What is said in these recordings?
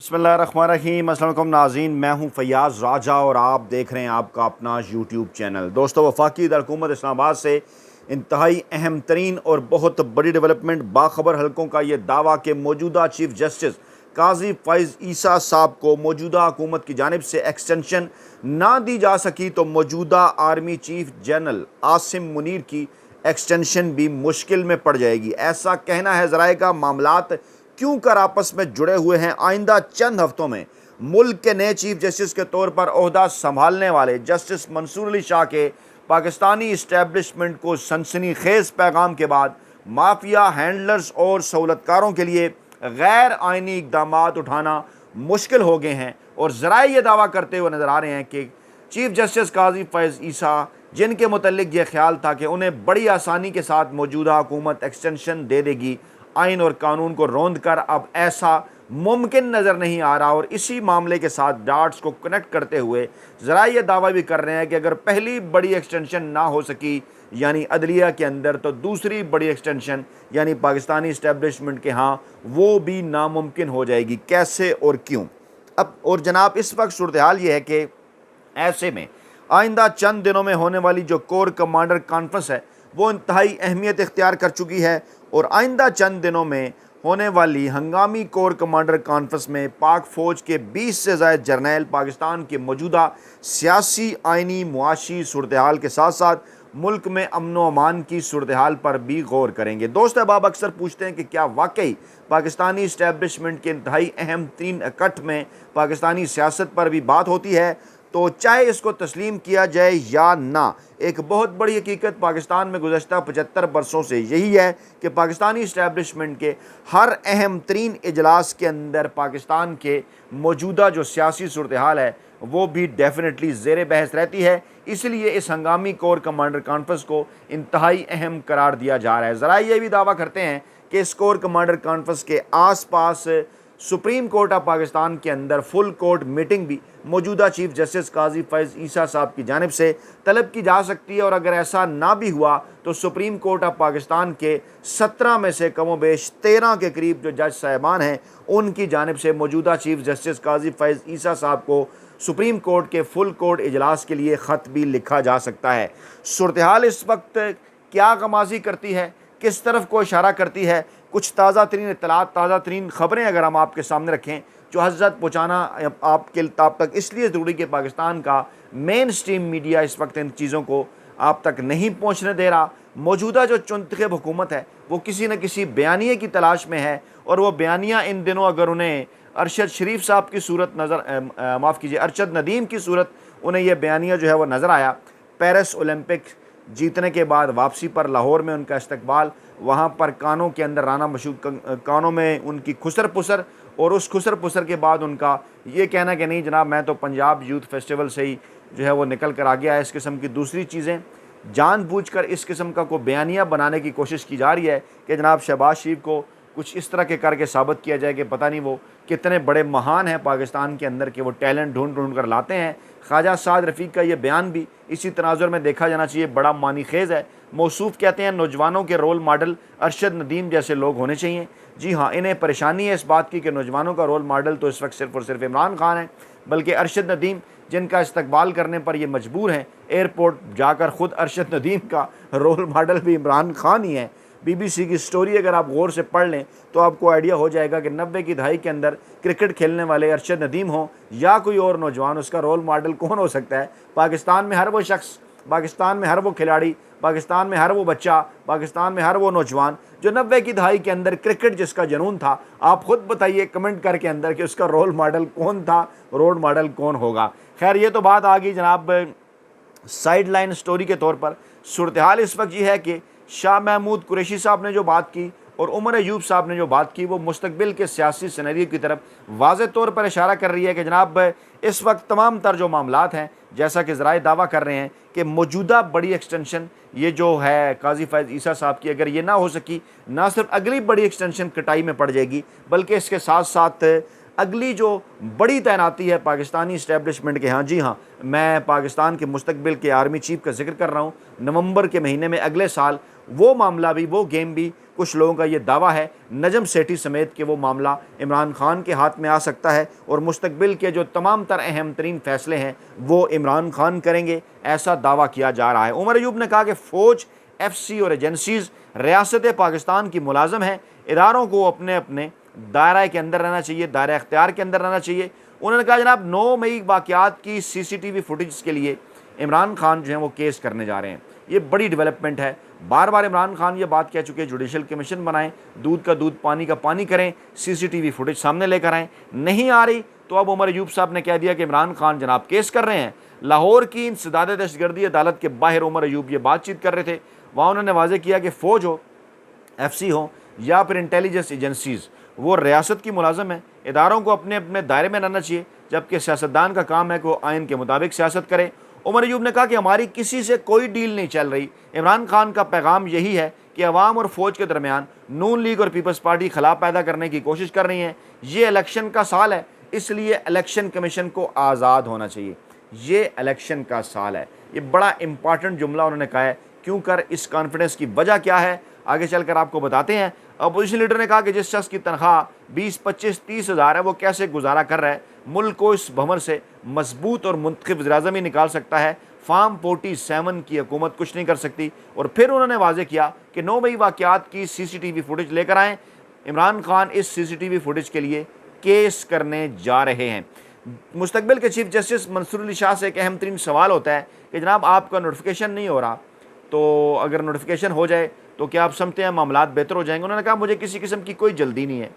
बिस्मिल्लाहिर्रहमानिर्रहीम। अस्सलाम वालेकुम नाज़रीन, मैं हूं फ़याज़ राजा और आप देख रहे हैं आपका अपना यूट्यूब चैनल। दोस्तों, वफाकी हुकूमत इस्लामाबाद से इंतहाई अहम तरीन और बहुत बड़ी डेवलपमेंट बाखबर हलकों का ये दावा कि मौजूदा चीफ जस्टिस काजी फ़ैज़ ईसा साहब को मौजूदा हुकूमत की जानिब से एक्सटेंशन ना दी जा सकी तो मौजूदा army chief general Asim Munir की एक्सटेंशन भी मुश्किल में पड़ जाएगी। ऐसा कहना है ज़राए का। मामलात क्यों कर आपस में जुड़े हुए हैं। आइंदा चंद हफ्तों में मुल्क के नए चीफ जस्टिस के तौर पर ओहदा संभालने वाले जस्टिस मंसूर अली शाह के पाकिस्तानी इस्टेब्लिशमेंट को सनसनीखेज पैगाम के बाद माफिया हैंडलर्स और सहूलतकारों के लिए गैर आइनी इकदाम उठाना मुश्किल हो गए हैं और ज़राए ये दावा करते हुए नज़र आ रहे हैं कि चीफ जस्टिस काजी फ़ैज़ ईसा, जिनके मुतल्लिक ये ख्याल था कि उन्हें बड़ी आसानी के साथ मौजूदा हुकूमत एक्सटेंशन दे देगी, आइन और कानून को रौंद कर अब ऐसा मुमकिन नज़र नहीं आ रहा। और इसी मामले के साथ डाट्स को कनेक्ट करते हुए ज़रा ये दावा भी कर रहे हैं कि अगर पहली बड़ी एक्सटेंशन ना हो सकी यानी अदलिया के अंदर, तो दूसरी बड़ी एक्सटेंशन यानी पाकिस्तानी इस्टेब्लिशमेंट के यहाँ वो भी नामुमकिन हो जाएगी। कैसे और क्यों? अब और जनाब, इस वक्त सूरत हाल ये है कि ऐसे में आइंदा चंद दिनों में होने वाली जो कोर कमांडर कॉन्फ्रेंस है वो इंतहाई अहमियत इख्तियार कर चुकी है और आइंदा चंद दिनों में होने वाली हंगामी कोर कमांडर कॉन्फ्रेंस में पाक फ़ौज के 20 से ज़ायद जर्नैल पाकिस्तान की मौजूदा सियासी, आइनी, मुआशी सूरत हाल के साथ साथ मुल्क में अमन व अमान की सूरत हाल पर भी गौर करेंगे। दोस्त अहबाब अक्सर पूछते हैं कि क्या वाकई पाकिस्तानी इस्टेब्लिशमेंट के इंतहाई अहम तीन इकट्ठ में पाकिस्तानी सियासत पर भी बात होती है? तो चाहे इसको तस्लीम किया जाए या ना, एक बहुत बड़ी हकीकत पाकिस्तान में गुज़श्ता 75 बरसों से यही है कि पाकिस्तानी इस्टेब्लिशमेंट के हर अहम तरीन इजलास के अंदर पाकिस्तान के मौजूदा जो सियासी सूरत हाल है वो भी डेफिनेटली ज़ेर बहस रहती है। इसलिए इस हंगामी कोर कमांडर कॉन्फ्रेंस को इंतहाई अहम करार दिया जा रहा है। ज़रा ये भी दावा करते हैं कि इस कोर कमांडर कॉन्फ्रेंस के आसपास सुप्रीम कोर्ट ऑफ पाकिस्तान के अंदर फुल कोर्ट मीटिंग भी मौजूदा चीफ जस्टिस काजी फ़ैज़ ईसा साहब की जानिब से तलब की जा सकती है। और अगर ऐसा ना भी हुआ तो सुप्रीम कोर्ट ऑफ पाकिस्तान के 17 में से कमोबेश 13 के करीब जो जज साहिबान हैं उनकी जानिब से मौजूदा चीफ जस्टिस काजी फ़ैज़ ईसा साहब को सुप्रीम कोर्ट के फुल कोर्ट इजलास के लिए ख़त भी लिखा जा सकता है। सूरत हाल इस वक्त क्या गमाज़ी करती है, किस तरफ को इशारा करती है, कुछ ताज़ा तरीन इत्तलात, ताज़ा तरीन ख़बरें अगर हम आपके सामने रखें जो हज़रत पहुँचाना आपके ताब तक इसलिए ज़रूरी कि पाकिस्तान का मेन स्ट्रीम मीडिया इस वक्त इन चीज़ों को आप तक नहीं पहुँचने दे रहा। मौजूदा जो चुनतख़ब हुकूमत है वो किसी न किसी बयानिए की तलाश में है और वो बयानिया इन दिनों अगर उन्हें अरशद शरीफ साहब की सूरत नज़र माफ़ कीजिए अरशद नदीम की सूरत उन्हें यह बयानिया जो है वो नज़र आया। पेरिस ओलंपिक जीतने के बाद वापसी पर लाहौर में उनका इस्तकबाल, वहाँ पर कानों के अंदर राना मशहूद कानों में उनकी खुसर पुसर और उस खुसर पुसर के बाद उनका ये कहना कि नहीं जनाब मैं तो पंजाब यूथ फेस्टिवल से ही जो है वो निकल कर आ गया है। इस किस्म की दूसरी चीज़ें जानबूझकर इस किस्म का को बयानिया बनाने की कोशिश की जा रही है कि जनाब शहबाज शरीफ को कुछ इस तरह के करके साबित किया जाए कि पता नहीं वो कितने बड़े महान हैं पाकिस्तान के अंदर, कि वो टैलेंट ढूंढ ढूंढ कर लाते हैं। ख्वाजा साद रफ़ीक का ये बयान भी इसी तनाजुर में देखा जाना चाहिए, बड़ा मानीखेज़ है। मौसूफ़ कहते हैं नौजवानों के रोल मॉडल अरशद नदीम जैसे लोग होने चाहिए। जी हाँ, इन्हें परेशानी है इस बात की कि नौजवानों का रोल मॉडल तो इस वक्त सिर्फ़ और सिर्फ इमरान खान है, बल्कि अरशद नदीम जिनका इस्तकबाल करने पर ये मजबूर हैं एयरपोर्ट जाकर ख़ुद अरशद नदीम का रोल मॉडल भी इमरान खान ही है। BBC की स्टोरी अगर आप गौर से पढ़ लें तो आपको आइडिया हो जाएगा कि 90 की दहाई के अंदर क्रिकेट खेलने वाले अरशद नदीम हो या कोई और नौजवान, उसका रोल मॉडल कौन हो सकता है? पाकिस्तान में हर वो शख्स, पाकिस्तान में हर वो खिलाड़ी, पाकिस्तान में हर वो बच्चा, पाकिस्तान में हर वो नौजवान जो 90 की दहाई के अंदर क्रिकेट जिसका जुनून था, आप ख़ुद बताइए कमेंट करके अंदर कि उसका रोल मॉडल कौन था, रोल मॉडल कौन होगा। खैर ये तो बात आ गई जनाब साइड लाइन स्टोरी के तौर पर। सूरत हाल इस वक्त ये है कि शाह महमूद कुरैशी साहब ने जो बात की और उमर अयूब साहब ने जो बात की वो मुस्तकबिल के सियासी सिनेरियो की तरफ वाज़ेह तौर पर इशारा कर रही है कि जनाब इस वक्त तमाम तर जो मामलात हैं, जैसा कि ज़राए दावा कर रहे हैं कि मौजूदा बड़ी एक्सटेंशन ये जो है काजी फ़ैज़ ईसा साहब की, अगर ये ना हो सकी, ना सिर्फ अगली बड़ी एक्सटेंशन कटाई में पड़ जाएगी बल्कि इसके साथ साथ अगली जो बड़ी तैनाती है पाकिस्तानी इस्टेब्लिशमेंट के यहाँ, जी हाँ, मैं पाकिस्तान के मुस्तकबिल के आर्मी चीफ का जिक्र कर रहा हूँ, नवंबर के महीने में अगले साल वो मामला भी, वो गेम भी, कुछ लोगों का ये दावा है नजम सेठी समेत कि वो मामला इमरान खान के हाथ में आ सकता है और मुस्तकबिल के जो तमाम तर अहम तरीन फैसले हैं वो इमरान खान करेंगे, ऐसा दावा किया जा रहा है। उमर अयूब ने कहा कि फ़ौज, FC और एजेंसीज़ रियासत पाकिस्तान की मुलाजम हैं, इदारों को अपने अपने दायरा के अंदर रहना चाहिए, दायरा अख्तियार के अंदर रहना चाहिए। उन्होंने कहा जनाब 9 मई वाक़यात की CCTV फुटेज के लिए इमरान खान जो हैं वो केस करने जा रहे हैं। ये बड़ी डेवलपमेंट है। बार बार इमरान खान ये बात कह चुके हैं जुडिशल कमीशन बनाएं, दूध का दूध पानी का पानी करें, CCTV फुटेज सामने लेकर आएँ। नहीं आ रही तो अब उमर अयूब साहब ने कह दिया कि इमरान खान जनाब केस कर रहे हैं। लाहौर की इंसदाद दहशतगर्दी अदालत के बाहर उमर अयूब ये बातचीत कर रहे थे। वहाँ उन्होंने वाज़ेह किया कि फ़ौज हो, FC हो या फिर इंटेलिजेंस एजेंसीज़, वो रियासत की मुलाजम है, इदारों को अपने अपने दायरे में रहना चाहिए, जबकि सियासतदान का काम है कि वो आइन के मुताबिक सियासत करे। उमर अयूब ने कहा कि हमारी किसी से कोई डील नहीं चल रही। इमरान खान का पैगाम यही है कि अवाम और फ़ौज के दरमियान नून लीग और पीपल्स पार्टी खिलाफ पैदा करने की कोशिश कर रही हैं। ये इलेक्शन का साल है, इसलिए इलेक्शन कमीशन को आज़ाद होना चाहिए। ये इलेक्शन का साल है। ये बड़ा इंपॉर्टेंट जुमला उन्होंने कहा है। क्यों कर, इस कॉन्फिडेंस की वजह क्या है, आगे चलकर आपको बताते हैं। अपोजिशन लीडर ने कहा कि जिस शख्स की तनख्वाह 20, 25, 30 हज़ार है वो कैसे गुजारा कर रहा है। मुल्क को इस भंवर से मजबूत और मुंतखब वज़ीर-ए-आज़म ही निकाल सकता है। फार्म 47 की हुकूमत कुछ नहीं कर सकती। और फिर उन्होंने वाज़ेह किया कि 9 मई वाक़यात की CCTV फुटेज लेकर आएँ। इमरान खान इस CCTV फुटेज के लिए केस करने जा रहे हैं। मुस्तकबिल के चीफ जस्टिस मंसूर अली शाह से एक अहम तरीन सवाल होता है कि जनाब आपका नोटिफिकेशन नहीं हो रहा, तो अगर नोटिफिकेशन हो जाए तो क्या आप समझते हैं मामलात बेहतर हो जाएंगे। उन्होंने कहा मुझे किसी किस्म की कोई जल्दी नहीं है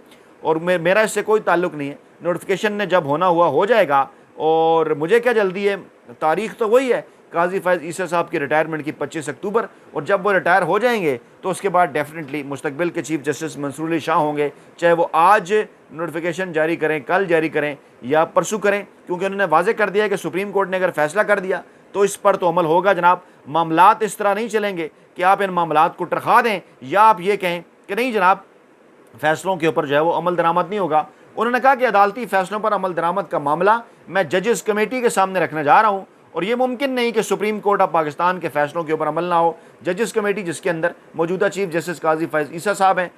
और मेरा इससे कोई ताल्लुक़ नहीं है। नोटिफिकेशन ने जब होना हुआ हो जाएगा और मुझे क्या जल्दी है। तारीख़ तो वही है, काजी फैज़ ईसा साहब की रिटायरमेंट की 25 अक्टूबर, और जब वो रिटायर हो जाएंगे तो उसके बाद डेफिनेटली मुस्तकबिल के चीफ जस्टिस मंसूर अली शाह होंगे, चाहे वो आज नोटिफिकेशन जारी करें, कल जारी करें या परसों करें, क्योंकि उन्होंने वाज़ेह कर दिया है कि सुप्रीम कोर्ट ने अगर फैसला कर दिया तो इस पर तो अमल होगा जनाब। मामलात इस तरह नहीं चलेंगे कि आप इन मामलात को टरखा दें या आप ये कहें कि नहीं जनाब फैसलों के ऊपर जो है वो अमल दरामद नहीं होगा। उन्होंने कहा कि अदालती फैसलों पर अमल दरामद का मामला मैं जजेस कमेटी के सामने रखने जा रहा हूँ और ये मुमकिन नहीं कि सुप्रीम कोर्ट ऑफ पाकिस्तान के फैसलों के ऊपर अमल ना हो। जजेस कमेटी जिसके अंदर मौजूदा चीफ जस्टिस काजी फैज़ ईसा साहब हैं,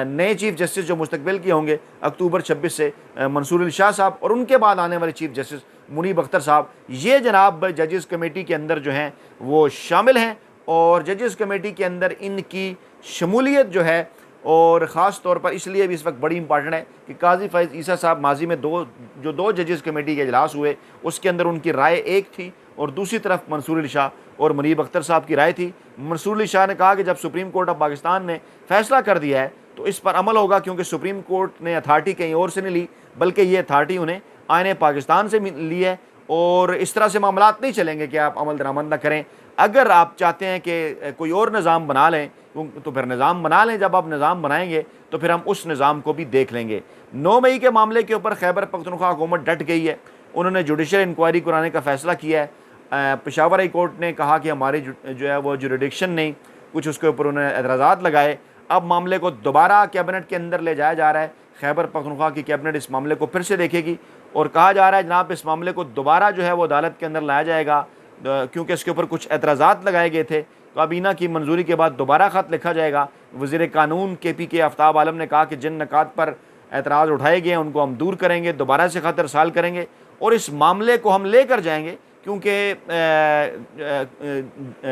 नए चीफ जस्टिस जो मुस्तकबिल के होंगे अक्टूबर 26 से मंसूर अली शाह साहब, और उनके बाद आने वाले चीफ जस्टिस मुनीब अख्तर साहब, ये जनाब जजेस कमेटी के अंदर जो हैं वो शामिल हैं। और जजेस कमेटी के अंदर इनकी शमूलियत जो है, और ख़ास तौर पर इसलिए भी इस वक्त बड़ी इंपॉर्टेंट है कि काजी फैज़ ईसा साहब माजी में दो जजेस कमेटी के इजलास हुए, उसके अंदर उनकी राय एक थी और दूसरी तरफ मंसूर अली शाह और मुनीब अख्तर साहब की राय थी। मंसूर अली शाह ने कहा कि जब सुप्रीम कोर्ट ऑफ पाकिस्तान ने फैसला कर दिया है तो इस पर अमल होगा, क्योंकि सुप्रीम कोर्ट ने अथॉरिटी कहीं और से नहीं ली, बल्कि ये अथॉरिटी उन्हें आईन पाकिस्तान से ली है। और इस तरह से मामलात नहीं चलेंगे कि आप अमल दरामद न करें। अगर आप चाहते हैं कि कोई और निज़ाम बना लें तो फिर निज़ाम बना लें। जब आप निज़ाम बनाएंगे तो फिर हम उस निज़ाम को भी देख लेंगे। 9 मई के मामले के ऊपर खैबर पख्तूनख्वा हुकूमत डट गई है। उन्होंने जुडिशल इंक्वायरी कराने का फ़ैसला किया है। पेशावर हाई कोर्ट ने कहा कि हमारी जो है वो जुरिडिक्शन नहीं, कुछ उसके ऊपर उन्होंने एतराज़ात लगाए। अब मामले को दोबारा कैबिनेट के अंदर ले जाया जा रहा है। खैबर पख्तूनख्वा की कैबिनेट इस मामले को फिर से देखेगी और कहा जा रहा है जनाब इस मामले को दोबारा जो है वो अदालत के अंदर लाया जाएगा, क्योंकि इसके ऊपर कुछ एतराज़ात लगाए गए थे। काबीना की मंजूरी के बाद दोबारा ख़त लिखा जाएगा। वज़ीर कानून KPK आफ्ताब आलम ने कहा कि जिन नकात पर एतराज़ उठाए गए हैं उनको हम दूर करेंगे, दोबारा से ख़त इरसाल करेंगे और इस मामले को हम लेकर जाएंगे, क्योंकि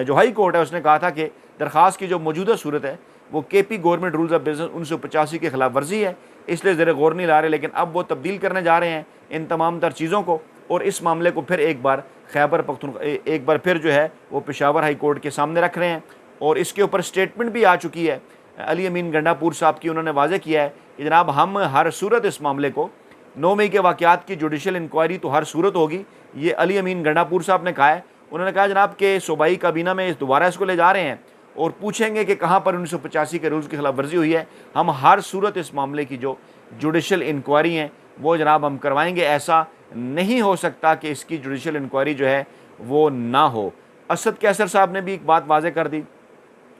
जो हाई कोर्ट है उसने कहा था कि दरख्वास्त की जो मौजूदा सूरत है वो KP government rules of business 1985 की खिलाफ वर्जी है, इसलिए ज़रा गौर नहीं ला रहे। लेकिन अब वो तब्दील करने जा रहे हैं इन तमाम तर चीज़ों को और इस मामले को फिर एक बार खैबर पख्तूनख्वा एक बार फिर जो है वो पेशावर हाई कोर्ट के सामने रख रहे हैं। और इसके ऊपर स्टेटमेंट भी आ चुकी है अली अमीन गंडापुर साहब की। उन्होंने वाज़ेह किया है कि जनाब हम हर सूरत इस मामले को 9 मई के वाक़यात की जुडिशल इंक्वायरी तो हर सूरत होगी, ये अली अमीन गंडापुर साहब ने कहा है। उन्होंने कहा जनाब के सूबाई काबीना में दोबारा इसको ले जा रहे हैं और पूछेंगे कि कहाँ पर 1985 के रूल्स की खिलाफ वर्जी हुई है। हम हर सूरत इस मामले की जो जुडिशल इंक्वायरी हैं वो जनाब हम करवाएंगे। ऐसा नहीं हो सकता कि इसकी जुडिशल इंक्वायरी जो है वो ना हो। असद कैसर साहब ने भी एक बात वाज़ेह कर दी।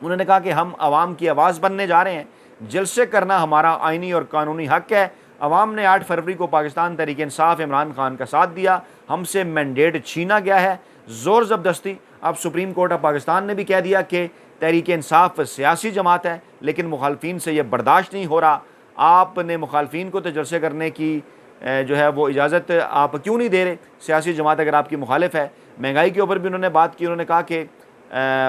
उन्होंने कहा कि हम आवाम की आवाज़ बनने जा रहे हैं, जलसे करना हमारा आइनी और कानूनी हक़ है। अवाम ने 8 फरवरी को पाकिस्तान तहरीक इंसाफ इमरान खान का साथ दिया, हमसे मैंडेट छीना गया है ज़ोर ज़बरदस्ती। अब सुप्रीम कोर्ट ऑफ पाकिस्तान ने भी कह दिया कि तहरीक इंसाफ सियासी जमात है, लेकिन मुखालफिन से यह बर्दाश्त नहीं हो रहा। आपने मुखालफिन को तो जलसे करने की जो है वो इजाज़त आप क्यों नहीं दे रहे, सियासी जमात अगर आपकी मुखालिफ है। महंगाई के ऊपर भी उन्होंने बात की, उन्होंने कहा कि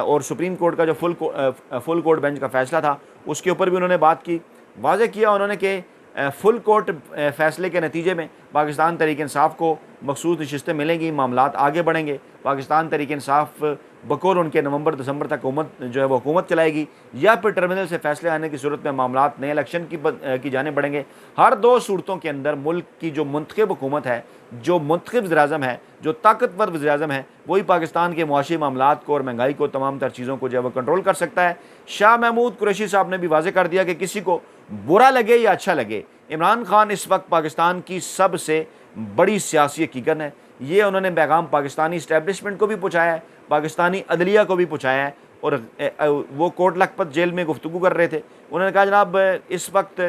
और सुप्रीम कोर्ट का जो फुल कोर्ट बेंच का फ़ैसला था उसके ऊपर भी उन्होंने बात की। वाज़ेह किया उन्होंने कि फुल कोर्ट फ़ैसले के नतीजे में पाकिस्तान तहरीक इंसाफ को मखसूस नशिस्तें मिलेंगी, मामलात आगे बढ़ेंगे। पाकिस्तान तहरीक इंसाफ बकौल उनके नवंबर दिसंबर तक हुकूमत जो है वो हुकूमत चलाएगी, या फिर टर्मिनल से फैसले आने की सूरत में मामलात नए इलेक्शन की जाने बढ़ेंगे। हर दो सूरतों के अंदर मुल्क की जो मुंतखब हुकूमत है, जो मुंतखब वज़ीर-ए-आज़म है, जो ताकतवर वज़ीर-ए-आज़म है, वही पाकिस्तान के मुआशी मामलात को और महंगाई को, तमाम तर चीज़ों को जो है वो कंट्रोल कर सकता है। शाह महमूद कुरैशी साहब ने भी वाज़ेह कर दिया कि किसी को बुरा लगे या अच्छा लगे, इमरान खान इस वक्त पाकिस्तान की सबसे बड़ी सियासी हकीकत है। ये उन्होंने पैगाम पाकिस्तानी इस्टेब्लिशमेंट को भी पहुँचाया है, पाकिस्तानी अदलिया को भी पहुँचाया है। और वो कोट लखपत जेल में गुफ्तगू कर रहे थे, उन्होंने कहा जनाब इस वक्त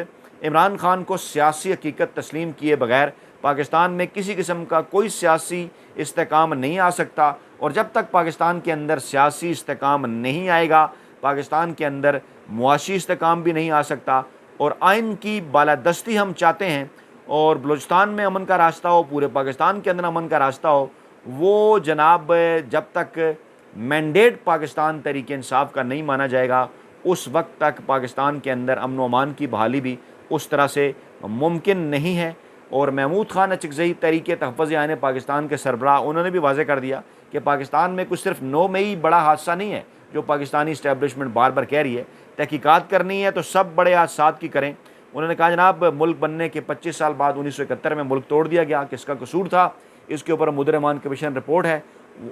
इमरान खान को सियासी हकीकत तस्लीम किए बगैर पाकिस्तान में किसी किस्म का कोई सियासी इस्तेकाम नहीं आ सकता, और जब तक पाकिस्तान के अंदर सियासी इस्तेकाम नहीं आएगा, पाकिस्तान के अंदर मुआशी इस्तेकाम भी नहीं आ सकता। और आइन की बालादस्ती हम चाहते हैं, और बलूचिस्तान में अमन का रास्ता हो, पूरे पाकिस्तान के अंदर अमन का रास्ता हो, वो जनाब जब तक मैंडेट पाकिस्तान तहरीक इंसाफ का नहीं माना जाएगा, उस वक्त तक पाकिस्तान के अंदर अमन व अमान की बहाली भी उस तरह से मुमकिन नहीं है। और महमूद खान अचकज़ई तहरीक तहफ़्फ़ुज़ आइन पाकिस्तान के सरबराह, उन्होंने भी वाज़ेह कर दिया कि पाकिस्तान में कुछ सिर्फ 9 मई बड़ा हादसा नहीं है जो पाकिस्तानी इस्टेब्लिशमेंट बार बार कह रही है। तहकीकात करनी है तो सब बड़े हादसात की करें। उन्होंने कहा जनाब मुल्क बनने के 25 साल बाद 1971 में मुल्क तोड़ दिया गया, किसका कसूर था, इसके ऊपर मुद्दर-ए-मान कमीशन रिपोर्ट है,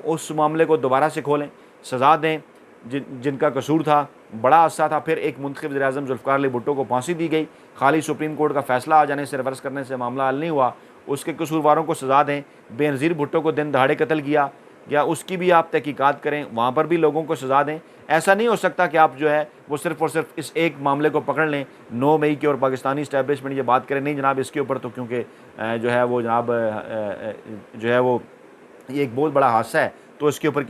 उस मामले को दोबारा से खोलें, सज़ा दें जिनका कसूर था, बड़ा हादसा था। फिर एक मुंतखब वज़ीर-ए-आज़म ज़ुल्फ़िकार अली भुट्टो को फांसी दी गई, खाली सुप्रीम कोर्ट का फ़ैसला आ जाने से, रिवर्स करने से मामला हल नहीं हुआ, उसके कसूरवारों को सज़ा दें। बेनज़ीर भुट्टो को दिन दहाड़े कत्ल किया या उसकी भी आप तहकीकात करें, वहाँ पर भी लोगों को सज़ा दें। ऐसा नहीं हो सकता कि आप जो है वो सिर्फ़ और सिर्फ इस एक मामले को पकड़ लें 9 मई की, और पाकिस्तानी इस्टेब्लिशमेंट ये बात करें नहीं जनाब इसके ऊपर तो क्योंकि जो है वो जनाब जो है वो ये एक बहुत बड़ा हादसा है, तो इसके ऊपर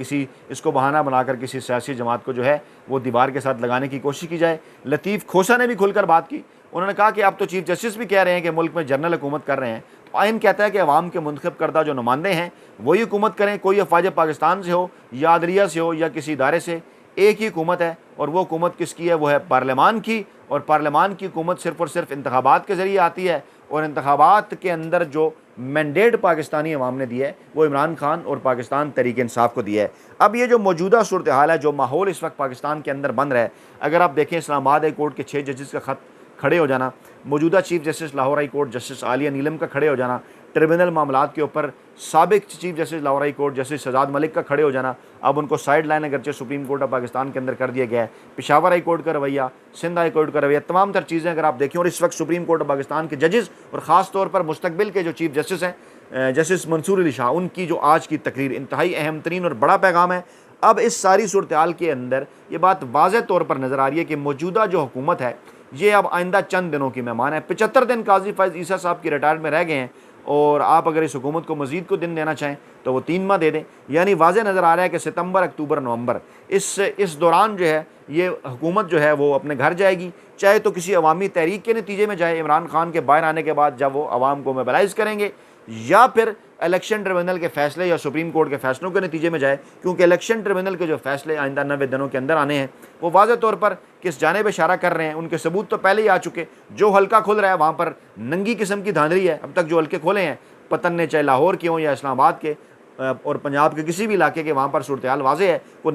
इसको बहाना बनाकर किसी सियासी जमात को जो है वो दीवार के साथ लगाने की कोशिश की जाए। लतीफ़ खोसा ने भी खुलकर बात की, उन्होंने कहा कि अब तो चीफ जस्टिस भी कह रहे हैं कि मुल्क में जनरल हुकूमत कर रहे हैं, तो आइन कहता है कि अवाम के मुंतखब करदा जो नुमाइंदे हैं वही हुकूमत करें, कोई अफवाज पाकिस्तान से हो या अदलिया से हो या किसी इदारे से, एक ही हुकूमत है, और वो हुकूमत किसकी है, वो है पार्लियामान की। और पार्लियामान की हुकूमत सिर्फ़ और सिर्फ इंतखाबात के ज़रिए आती है, और इंतखाबात के अंदर जो मैंडेट पाकिस्तानी अवाम ने दिया है वो इमरान खान और पाकिस्तान तहरीक इंसाफ को दिया है। अब ये जो मौजूदा सूरत हाल है, जो माहौल इस वक्त पाकिस्तान के अंदर बन रहा है, अगर आप देखें इस्लामाबाद हाई कोर्ट के 6 जजेस का ख़त खड़े हो जाना, मौजूदा chief justice Lahore high court justice Aalia Neelum का खड़े हो जाना, ट्रिब्यूनल मामलात के ऊपर साबिक chief justice Lahore high court justice Shahzad Malik का खड़े हो जाना, अब उनको साइड लाइन अगरचे सुप्रीम कोर्ट ऑफ पाकिस्तान के अंदर कर दिया गया है, पेशावर हाई कोर्ट का रवैया, सिंध हाई कोर्ट का रवैया, तमाम तर चीज़ें अगर आप देखें, और इस वक्त सुप्रीम कोर्ट ऑफ पाकिस्तान के जजेस और ख़ास तौर पर मुस्तकबिल के जो चीफ जस्टिस हैं जस्टिस मंसूर अली शाह, उनकी जो आज की तकरीर इंतहाई अहम तरीन और बड़ा पैगाम है। अब इस सारी सूरत हाल के अंदर ये बात वाज़ेह तौर पर नज़र आ रही है कि मौजूदा जो हुकूमत है ये अब आइंदा चंद दिनों की मेहमान है। 75 दिन काजी फैज़ ईसा साहब की रिटायरमेंट में रह गए हैं, और आप अगर इस हुकूमत को मज़ीद को दिन देना चाहें तो वो 3 माह दे दें। यानी वाज़ेह नज़र आ रहा है कि सितंबर, अक्टूबर, नवंबर इस दौरान जो है ये हुकूमत जो है वो अपने घर जाएगी, चाहे तो किसी अवामी तहरीक के नतीजे में जाए, इमरान खान के बाहर आने के बाद जब वो आवाम को मोबिलाइज़ करेंगे, या फिर इलेक्शन ट्रिब्यूनल के फैसले या सुप्रीम कोर्ट के फैसलों के नतीजे में जाए, क्योंकि इलेक्शन ट्रिब्यूनल के जो फैसले आइंदा 90 दिनों के अंदर आने हैं वो वाज़ेह तौर पर किस जानिब इशारा कर रहे हैं, उनके सबूत तो पहले ही आ चुके। जो हल्का खुल रहा है वहाँ पर नंगी किस्म की धांधली है। अब तक जो हल्के खोले हैं पतन चाहे लाहौर के हों या इस्लामाबाद के और पंजाब के किसी भी इलाके के, वहाँ पर सूरत हाल वाज़ेह है। वो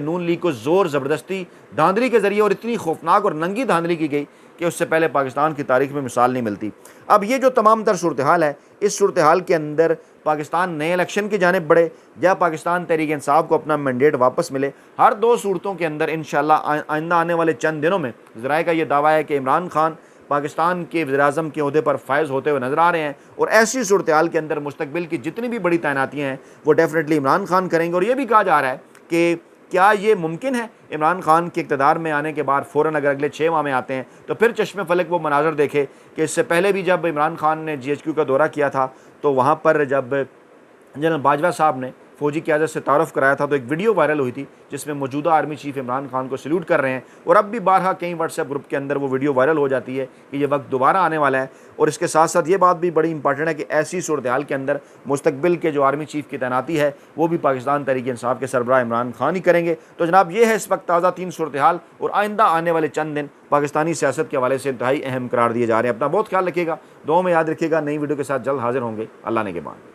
नून लीग को ज़ोर ज़बरदस्ती धांधली के ज़रिए और इतनी खौफनाक और नंगी धांधली की गई कि उससे पहले पाकिस्तान की तारीख में मिसाल नहीं मिलती। अब ये जो तमाम तर सूरत हाल है, इस सूरत हाल के अंदर पाकिस्तान नए इलेक्शन की जानिब बढ़े या पाकिस्तान तहरीक इंसाफ को अपना मैंडेट वापस मिले, हर दो सूरतों के अंदर इंशाअल्लाह आइंदा आने वाले चंद दिनों में ज़राए का ये दावा है कि इमरान खान पाकिस्तान के वज़ीर-ए-आज़म के ओहदे पर फायज़ होते हुए नज़र आ रहे हैं। और ऐसी सूरत हाल के अंदर मुस्तकबिल की जितनी भी बड़ी तैनातियाँ हैं वो डेफिनेटली इमरान खान करेंगे। और ये भी कहा जा रहा है कि क्या ये मुमकिन है इमरान खान के इक़्तिदार में आने के बाद फ़ौरन अगर अगले 6 माह में आते हैं तो फिर चश्मे फलक वो मनाज़र देखे कि इससे पहले भी जब इमरान खान ने GHQ का दौरा किया था तो वहाँ पर जब जनरल बाजवा साहब ने फ़ौजी क़यादत से तारुफ़ कराया था तो एक वीडियो वायरल हुई थी जिसमें मौजूदा आर्मी चीफ़ इमरान खान को सल्यूट कर रहे हैं, और अब भी बारहा कई व्हाट्सएप ग्रुप के अंदर वो वीडियो वायरल हो जाती है कि ये वक्त दोबारा आने वाला है। और इसके साथ साथ ये बात भी बड़ी इंपॉर्टेंट है कि ऐसी सूरत हाल के अंदर मुस्तकबिल के जो आर्मी चीफ़ की तैनाती है वो भी पाकिस्तान तहरीक इंसाफ के सरबराह इमरान खान ही करेंगे। तो जनाब ये है इस वक्त ताज़ा 3 सूरत हाल, और आइंदा आने वाले चंद दिन पाकिस्तानी सियासत के हवाले से इंतहाई अहम करार दिए जा रहे हैं। अपना बहुत ख्याल रखिएगा, दुआ में याद रखिएगा। नई वीडियो के साथ जल्द हाजिर होंगे। अल्लाह ने के बाद।